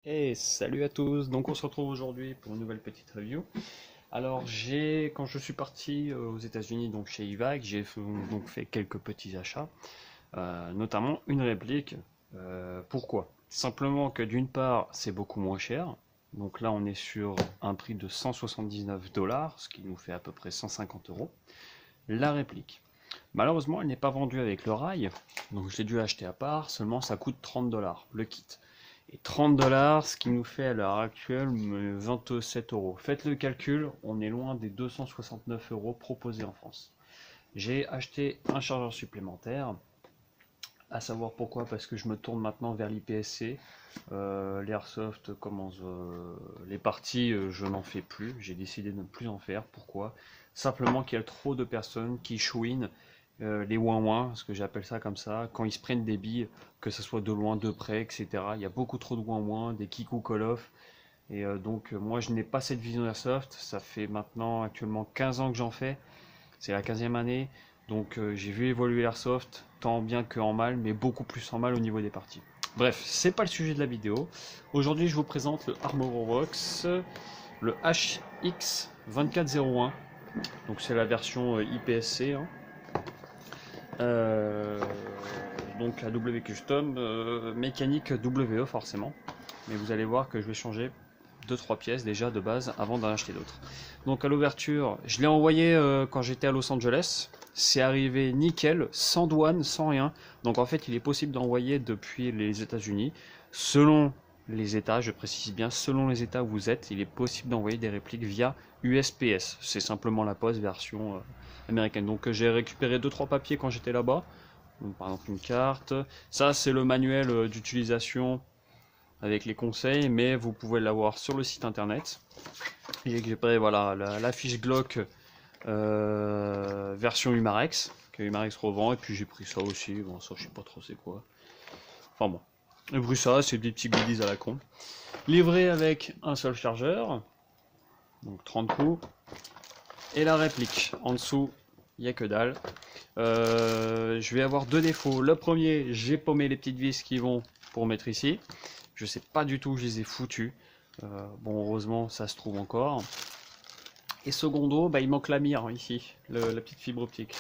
Et salut à tous, donc on se retrouve aujourd'hui pour une nouvelle petite review. Alors quand je suis parti aux États-Unis, donc chez Evac, donc fait quelques petits achats, notamment une réplique. Pourquoi? Simplement que d'une part c'est beaucoup moins cher, donc là on est sur un prix de 179 $, ce qui nous fait à peu près 150 €. La réplique. Malheureusement elle n'est pas vendue avec le rail, donc je l'ai dû acheter à part, seulement ça coûte 30 $ le kit. Et 30 $, ce qui nous fait à l'heure actuelle 27 €. Faites le calcul, on est loin des 269 € proposés en France. J'ai acheté un chargeur supplémentaire, à savoir pourquoi, parce que je me tourne maintenant vers l'IPSC. L'airsoft commence, les parties, je n'en fais plus, j'ai décidé de ne plus en faire. Pourquoi? Simplement qu'il y a trop de personnes qui chouinent les ouin-ouin, ce que j'appelle ça comme ça, quand ils se prennent des billes, que ce soit de loin, de près, etc. Il y a beaucoup trop de ouin-ouin, des kikou call off. Et donc moi je n'ai pas cette vision airsoft, ça fait maintenant actuellement 15 ans que j'en fais, c'est la 15e année, donc j'ai vu évoluer l'airsoft, tant bien que en mal, mais beaucoup plus en mal au niveau des parties. Bref, c'est pas le sujet de la vidéo. Aujourd'hui je vous présente le Armorox, le HX2401, donc c'est la version IPSC, hein. Euh, donc la W Custom, mécanique WE forcément. Mais vous allez voir que je vais changer 2-3 pièces déjà de base avant d'en acheter d'autres. Donc à l'ouverture, je l'ai envoyé quand j'étais à Los Angeles. C'est arrivé nickel, sans douane, sans rien. Donc en fait, il est possible d'envoyer depuis les États-Unis. Selon les États, je précise bien, selon les États où vous êtes, il est possible d'envoyer des répliques via USPS. C'est simplement la poste version américaine. Donc j'ai récupéré 2-3 papiers quand j'étais là-bas. Donc, par exemple une carte. Ça c'est le manuel d'utilisation avec les conseils, mais vous pouvez l'avoir sur le site internet. J'ai récupéré voilà, la fiche Glock version Humarex, que Humarex revend, et puis j'ai pris ça aussi, bon ça je sais pas trop c'est quoi. Enfin bon, j'ai pris ça, c'est des petits goodies à la con. Livré avec un seul chargeur, donc 30 coups, et la réplique. En dessous, il n'y a que dalle. Je vais avoir deux défauts. Le premier, j'ai paumé les petites vis qui vont pour mettre ici. Je sais pas du tout où je les ai foutues. Bon, heureusement, ça se trouve encore. Et secondo, bah, il manque la mire ici, la petite fibre optique.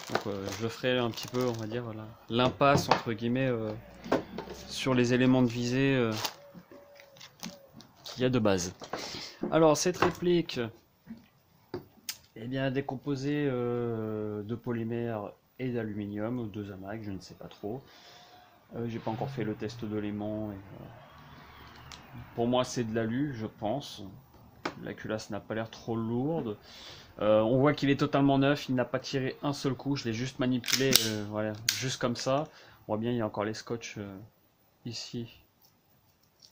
Donc je ferai un petit peu, on va dire, voilà, l'impasse entre guillemets sur les éléments de visée qu'il y a de base. Alors cette réplique, eh bien, des composés de polymère et d'aluminium, ou de Zamac, je ne sais pas trop. J'ai pas encore fait le test de l'aimant. Pour moi, c'est de l'alu, je pense. La culasse n'a pas l'air trop lourde. On voit qu'il est totalement neuf, il n'a pas tiré un seul coup, je l'ai juste manipulé, voilà, juste comme ça. On voit bien, il y a encore les scotch ici,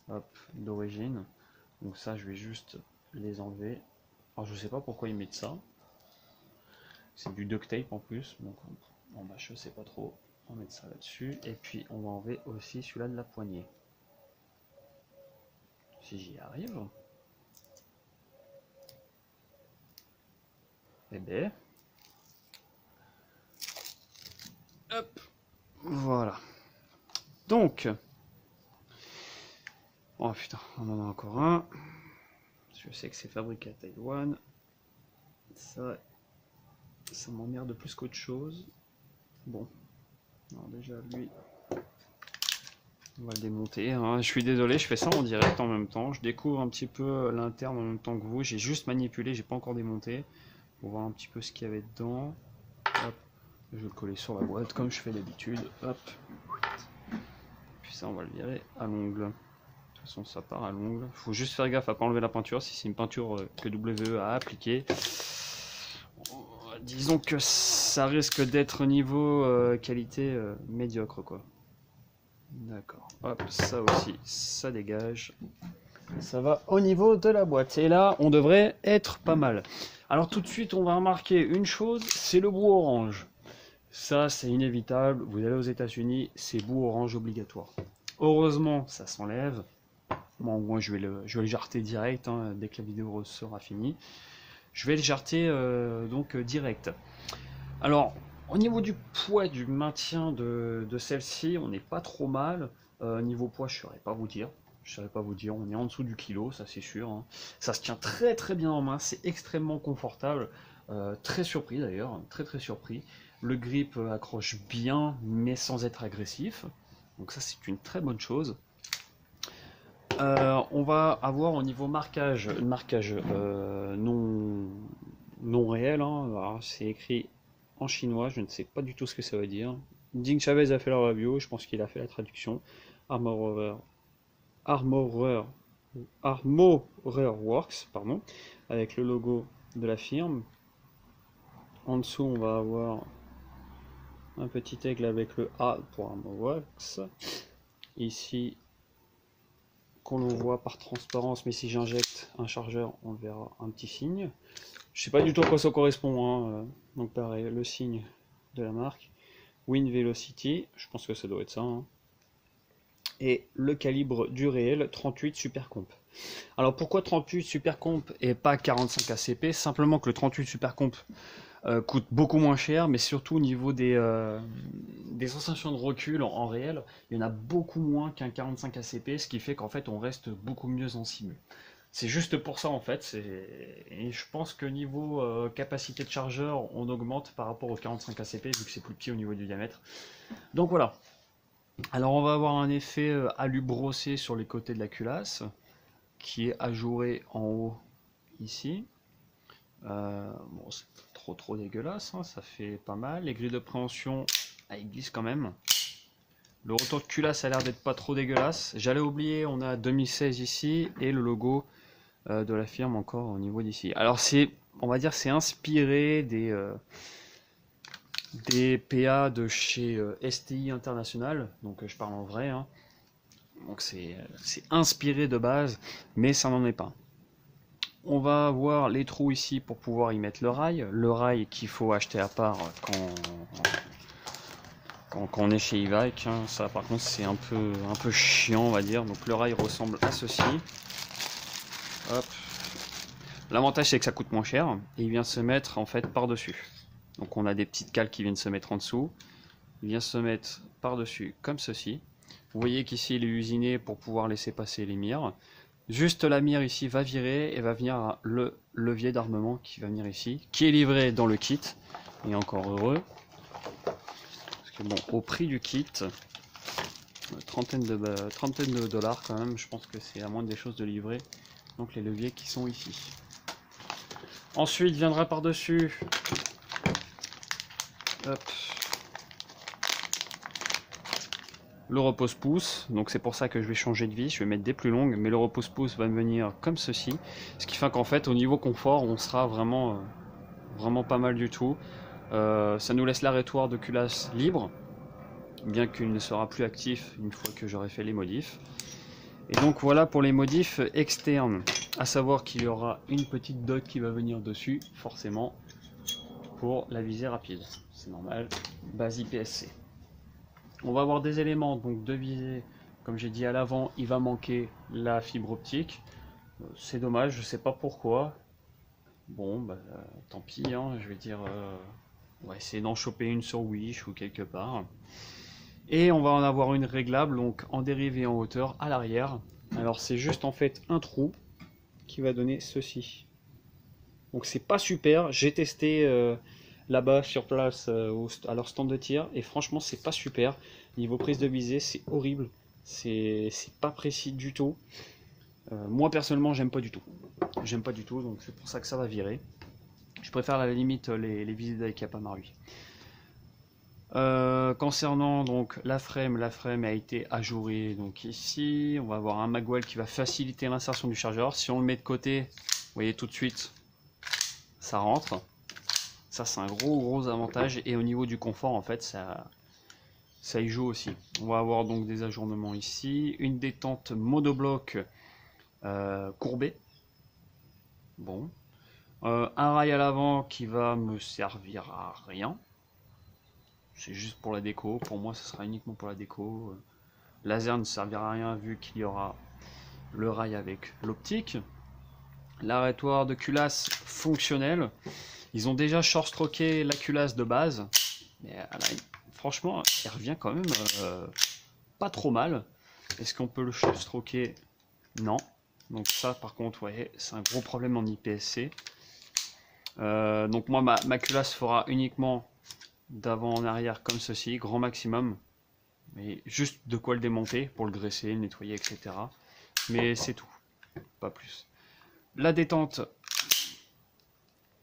hop, d'origine. Donc ça, je vais juste les enlever. Alors je sais pas pourquoi ils mettent ça. C'est du duct tape en plus, donc bah, je sais pas trop. On va mettre ça là-dessus, et puis on va enlever aussi celui-là de la poignée. Si j'y arrive. Eh ben, hop, voilà. Donc, oh putain, on en a encore un. Je sais que c'est fabriqué à Taïwan. Ça m'emmerde plus qu'autre chose. Bon, alors déjà lui, on va le démonter, hein. Je suis désolé, je fais ça en direct en même temps. Je découvre un petit peu l'interne en même temps que vous. J'ai juste manipulé, j'ai pas encore démonté. Pour voir un petit peu ce qu'il y avait dedans. Hop, je vais le coller sur la boîte comme je fais d'habitude. Hop. Puis ça, on va le virer à l'ongle. De toute façon, ça part à l'ongle. Il faut juste faire gaffe à pas enlever la peinture. Si c'est une peinture que WE a appliquée, disons que ça risque d'être niveau qualité médiocre, quoi. D'accord. Hop, ça aussi, ça dégage. Ça va au niveau de la boîte. Et là, on devrait être pas mal. Alors tout de suite, on va remarquer une chose, c'est le bout orange. Ça, c'est inévitable. Vous allez aux États-Unis, c'est bout orange obligatoire. Heureusement, ça s'enlève. Bon, moi, je vais le jarter direct, hein, dès que la vidéo sera finie. Je vais le jarter donc direct. Alors, au niveau du poids du maintien de celle-ci, on n'est pas trop mal. Niveau poids, je ne saurais pas vous dire. je ne saurais pas vous dire, on est en dessous du kilo, ça c'est sûr. Hein. Ça se tient très très bien en main, c'est extrêmement confortable. Très surpris d'ailleurs, très surpris. Le grip accroche bien, mais sans être agressif. Donc ça c'est une très bonne chose. On va avoir au niveau marquage, non réel. Hein. C'est écrit en chinois, je ne sais pas du tout ce que ça veut dire. Ding Chavez a fait la review, je pense qu'il a fait la traduction. Armorer Works, pardon, avec le logo de la firme. En dessous, on va avoir un petit aigle avec le A pour Armorworks. Ici, qu'on le voit par transparence, mais si j'injecte un chargeur, on verra un petit signe. Je sais pas du tout à quoi ça correspond, hein. Donc pareil, le signe de la marque. Wind Velocity, je pense que ça doit être ça. Hein. Et le calibre du réel, 38 Super Comp. Alors pourquoi 38 Super Comp et pas 45 ACP? Simplement que le 38 Super Comp coûte beaucoup moins cher, mais surtout au niveau des sensations de recul en réel, il y en a beaucoup moins qu'un 45 ACP, ce qui fait qu'en fait on reste beaucoup mieux en simul. C'est juste pour ça en fait, et je pense que niveau capacité de chargeur, on augmente par rapport au 45 ACP vu que c'est plus petit au niveau du diamètre. Donc voilà. Alors on va avoir un effet alu brossé sur les côtés de la culasse, qui est ajouré en haut ici. Bon, c'est trop dégueulasse, hein, ça fait pas mal. Les grilles de préhension, elles glissent quand même. Le retour de culasse a l'air d'être pas trop dégueulasse. J'allais oublier, on a 2016 ici et le logo de la firme encore au niveau d'ici. Alors c'est, on va dire, c'est inspiré des PA de chez STI International, donc je parle en vrai. Hein. Donc c'est inspiré de base, mais ça n'en est pas. On va avoir les trous ici pour pouvoir y mettre le rail qu'il faut acheter à part quand on est chez Ivac. Hein. Ça par contre c'est un peu chiant on va dire. Donc le rail ressemble à ceci. L'avantage c'est que ça coûte moins cher et il vient se mettre en fait par dessus. Donc on a des petites cales qui viennent se mettre en dessous. Il vient se mettre par dessus comme ceci. Vous voyez qu'ici il est usiné pour pouvoir laisser passer les mires. Juste la mire ici va virer et va venir le levier d'armement qui va venir ici, qui est livré dans le kit. Et encore heureux. Parce que bon, au prix du kit, trentaine de dollars quand même, je pense que c'est la moindre des choses de livrer. Donc les leviers qui sont ici. Ensuite viendra par-dessus. Le repose-pouce, donc c'est pour ça que je vais changer de vis, je vais mettre des plus longues, mais le repose-pouce va venir comme ceci, ce qui fait qu'en fait au niveau confort on sera vraiment pas mal du tout. Ça nous laisse l'arrêtoir de culasse libre, bien qu'il ne sera plus actif une fois que j'aurai fait les modifs. Et donc voilà pour les modifs externes, à savoir qu'il y aura une petite dock qui va venir dessus, forcément, pour la visée rapide, c'est normal, base IPSC. On va avoir des éléments donc de visée, comme j'ai dit à l'avant, il va manquer la fibre optique. C'est dommage, je sais pas pourquoi. Bon, bah, tant pis, hein, je vais dire, on va essayer d'en choper une sur Wish ou quelque part. Et on va en avoir une réglable, donc en dérive et en hauteur à l'arrière. Alors c'est juste en fait un trou qui va donner ceci. Donc c'est pas super, j'ai testé là-bas sur place à leur stand de tir et franchement c'est pas super. Niveau prise de visée c'est horrible, c'est pas précis du tout. Moi personnellement j'aime pas du tout, donc c'est pour ça que ça va virer. Je préfère à la limite les visées d'Aikapa Marui. Concernant donc la frame a été ajourée donc ici. On va avoir un magwell qui va faciliter l'insertion du chargeur. Si on le met de côté, vous voyez tout de suite ça rentre. Ça c'est un gros avantage et au niveau du confort en fait ça y joue aussi. On va avoir donc des ajournements ici, une détente monobloc courbée. Bon, un rail à l'avant qui va me servir à rien. C'est juste pour la déco. Pour moi, ce sera uniquement pour la déco. Laser ne servira à rien vu qu'il y aura le rail avec l'optique. L'arrêtoir de culasse fonctionnel. Ils ont déjà short-stroké la culasse de base. Mais franchement, il revient quand même pas trop mal. Est-ce qu'on peut le short-stroker Non. Donc ça par contre, ouais, c'est un gros problème en IPSC. Donc moi ma culasse fera uniquement d'avant en arrière comme ceci, grand maximum. Mais juste de quoi le démonter pour le graisser, le nettoyer, etc. Mais c'est tout, pas plus. La détente,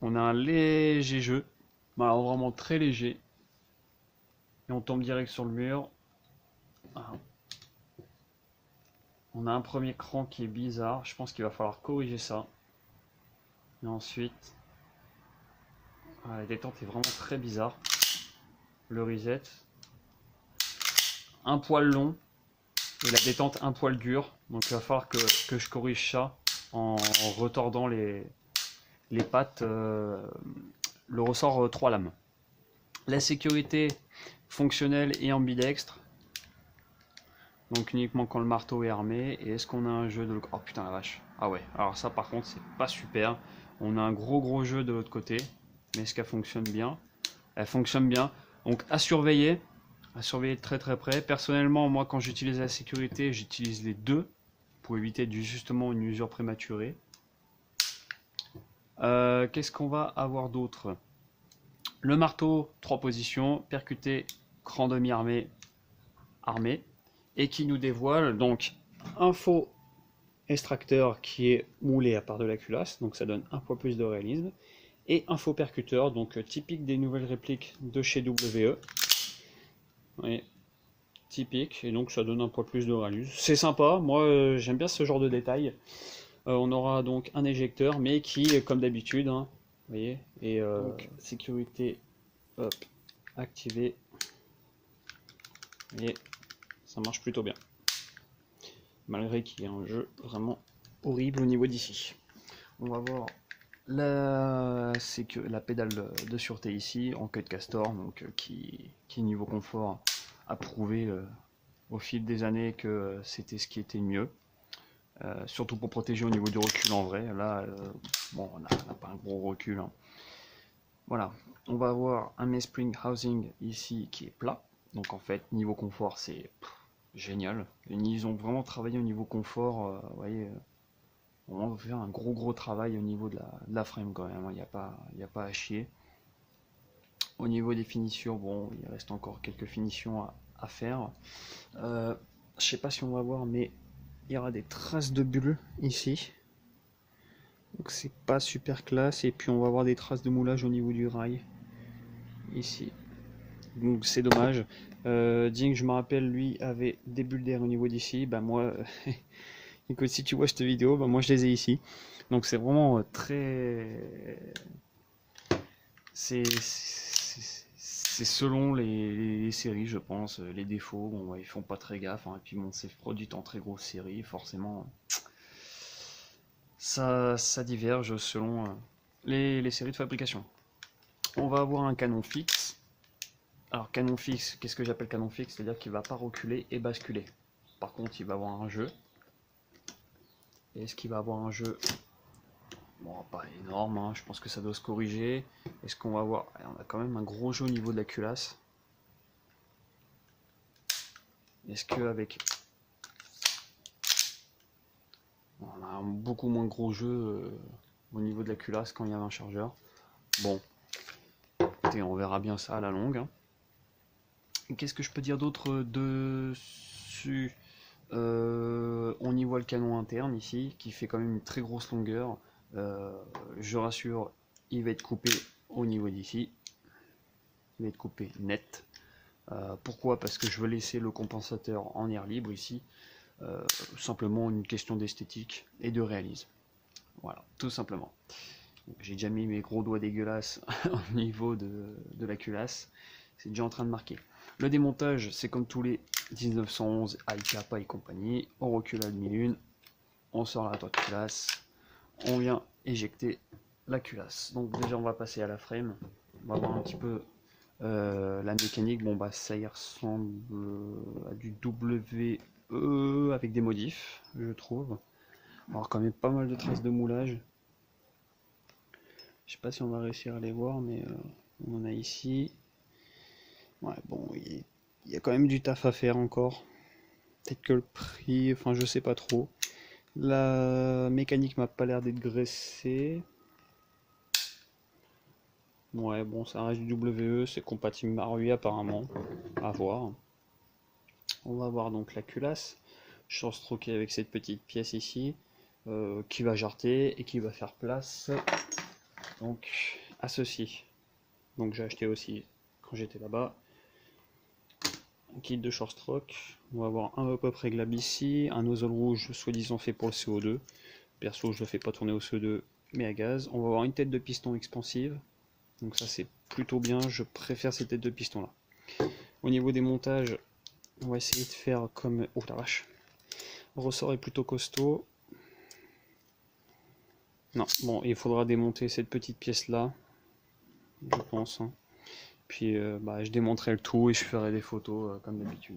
on a un léger jeu, alors vraiment très léger. Et on tombe direct sur le mur. On a un premier cran qui est bizarre, je pense qu'il va falloir corriger ça. Et ensuite, la détente est vraiment très bizarre. Le reset, un poil long, et la détente un poil dur. Donc il va falloir que je corrige ça en retordant les pattes, le ressort 3 lames. La sécurité fonctionnelle et ambidextre. Donc uniquement quand le marteau est armé. Et est-ce qu'on a un jeu de... Oh putain la vache. Ah ouais, alors ça par contre c'est pas super. On a un gros jeu de l'autre côté. Mais est-ce qu'elle fonctionne bien? Elle fonctionne bien. Donc à surveiller de très près. Personnellement, moi quand j'utilise la sécurité, j'utilise les deux. Pour éviter justement une usure prématurée. Qu'est-ce qu'on va avoir d'autre? Le marteau, 3 positions, percuté, cran demi-armé, armé, et qui nous dévoile donc un faux extracteur qui est moulé à part de la culasse, donc ça donne un peu plus de réalisme, et un faux percuteur, donc typique des nouvelles répliques de chez WE. Oui, typique, et donc ça donne un peu plus de réalisme. C'est sympa, moi j'aime bien ce genre de détails. On aura donc un éjecteur, mais qui, comme d'habitude, hein, vous voyez, et donc, sécurité, hop, activé, et ça marche plutôt bien. Malgré qu'il y ait un jeu vraiment horrible au niveau d'ici. On va voir la pédale de sûreté ici, en queue de castor, donc qui niveau confort a prouvé au fil des années que c'était ce qui était mieux. Surtout pour protéger au niveau du recul en vrai. Là, bon, on n'a pas un gros recul. Hein. Voilà, on va avoir un mainspring housing ici qui est plat. Donc en fait, niveau confort, c'est génial. Et ils ont vraiment travaillé au niveau confort. Vous voyez, on va faire un gros travail au niveau de la frame quand même. Il n'y a pas à chier. Au niveau des finitions, bon, il reste encore quelques finitions à faire. Je sais pas si on va voir, mais il y aura des traces de bulles ici. Donc c'est pas super classe. Et puis on va avoir des traces de moulage au niveau du rail. Ici. Donc c'est dommage. Ding, je me rappelle, lui avait des bulles d'air au niveau d'ici. Bah moi, écoute, si tu vois cette vidéo, bah moi je les ai ici. Donc c'est vraiment très... C'est selon les séries, je pense. Les défauts, bon, ouais, ils font pas très gaffe. Hein. Et puis bon, c'est produit en très grosse série, forcément. Ça diverge selon les séries de fabrication. On va avoir un canon fixe. Alors canon fixe, qu'est-ce que j'appelle canon fixe? C'est-à-dire qu'il ne va pas reculer et basculer. Par contre, il va avoir un jeu. Et est-ce qu'il va avoir un jeu? Bon, pas énorme, hein. Je pense que ça doit se corriger. Est-ce qu'on va avoir... On a quand même un gros jeu au niveau de la culasse. Est-ce qu'avec... On a un beaucoup moins gros jeu au niveau de la culasse quand il y a un chargeur. Bon, écoutez, on verra bien ça à la longue. Hein. Qu'est-ce que je peux dire d'autre dessus? On y voit le canon interne ici, qui fait quand même une très grosse longueur. Je rassure, il va être coupé au niveau d'ici. Il va être coupé net. Pourquoi? Parce que je veux laisser le compensateur en air libre ici. Simplement une question d'esthétique et de réalisme. Voilà, tout simplement. J'ai déjà mis mes gros doigts dégueulasses au niveau de la culasse. C'est déjà en train de marquer. Le démontage, c'est comme tous les 1911 Aikapa et compagnie. On recule à demi-lune, on sort la toile de culasse, on vient éjecter la culasse. Donc déjà on va passer à la frame. On va voir un petit peu la mécanique. Bon bah ça y ressemble à du WE avec des modifs, je trouve. Alors quand même pas mal de traces de moulage. Je sais pas si on va réussir à les voir, mais on en a ici. Ouais, bon, il y a quand même du taf à faire encore. Peut-être que le prix, enfin je sais pas trop. La mécanique m'a pas l'air d'être graissée. Ouais, bon, ça reste du WE, c'est compatible Marui apparemment. À voir. On va voir donc la culasse. Short-stroké avec cette petite pièce ici. Qui va jarter et qui va faire place donc à ceci. Donc j'ai acheté aussi quand j'étais là-bas un kit de short stroke. On va avoir un hop-up réglable ici, un nozzle rouge soi-disant fait pour le CO2. Perso je le fais pas tourner au CO2 mais à gaz. On va avoir une tête de piston expansive. Donc ça c'est plutôt bien, je préfère ces têtes de piston là. Au niveau des montages, on va essayer de faire comme... Oh la vache. Le ressort est plutôt costaud. Non, bon, il faudra démonter cette petite pièce là, je pense. Hein. Puis je démonterai le tout et je ferai des photos comme d'habitude.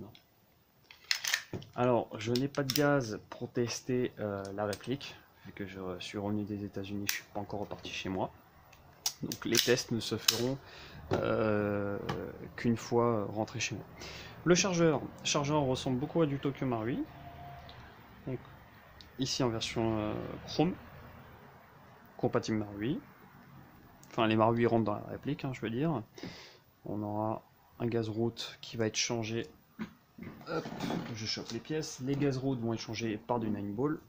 Alors, je n'ai pas de gaz pour tester la réplique, vu que je suis revenu des États-Unis, je suis pas encore reparti chez moi. Donc les tests ne se feront qu'une fois rentré chez moi. Le chargeur ressemble beaucoup à du Tokyo Marui. Donc ici en version chrome, compatible Marui. Enfin les Marui rentrent dans la réplique, hein, je veux dire. On aura un gaz route qui va être changé. Hop, je chope les pièces. Les gaz routes vont être changés par du 9 ball.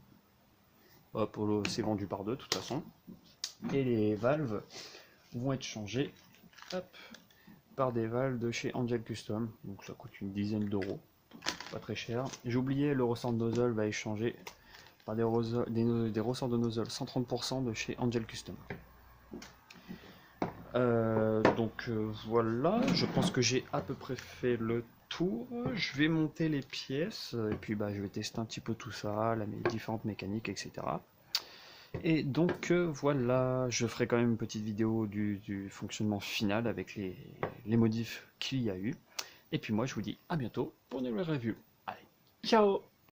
Hop, c'est vendu par deux de toute façon. Et les valves vont être changées par des valves de chez Angel Custom. Donc ça coûte une dizaine d'euros. Pas très cher. J'ai oublié, le ressort de nozzle va être changé par des ressorts de nozzle 130% de chez Angel Custom. Voilà, je pense que j'ai à peu près fait le tour. Je vais monter les pièces et puis je vais tester un petit peu tout ça, les différentes mécaniques, etc. Et donc voilà, je ferai quand même une petite vidéo du fonctionnement final avec les modifs qu'il y a eu. Et puis moi je vous dis à bientôt pour une nouvelle review. Allez, ciao!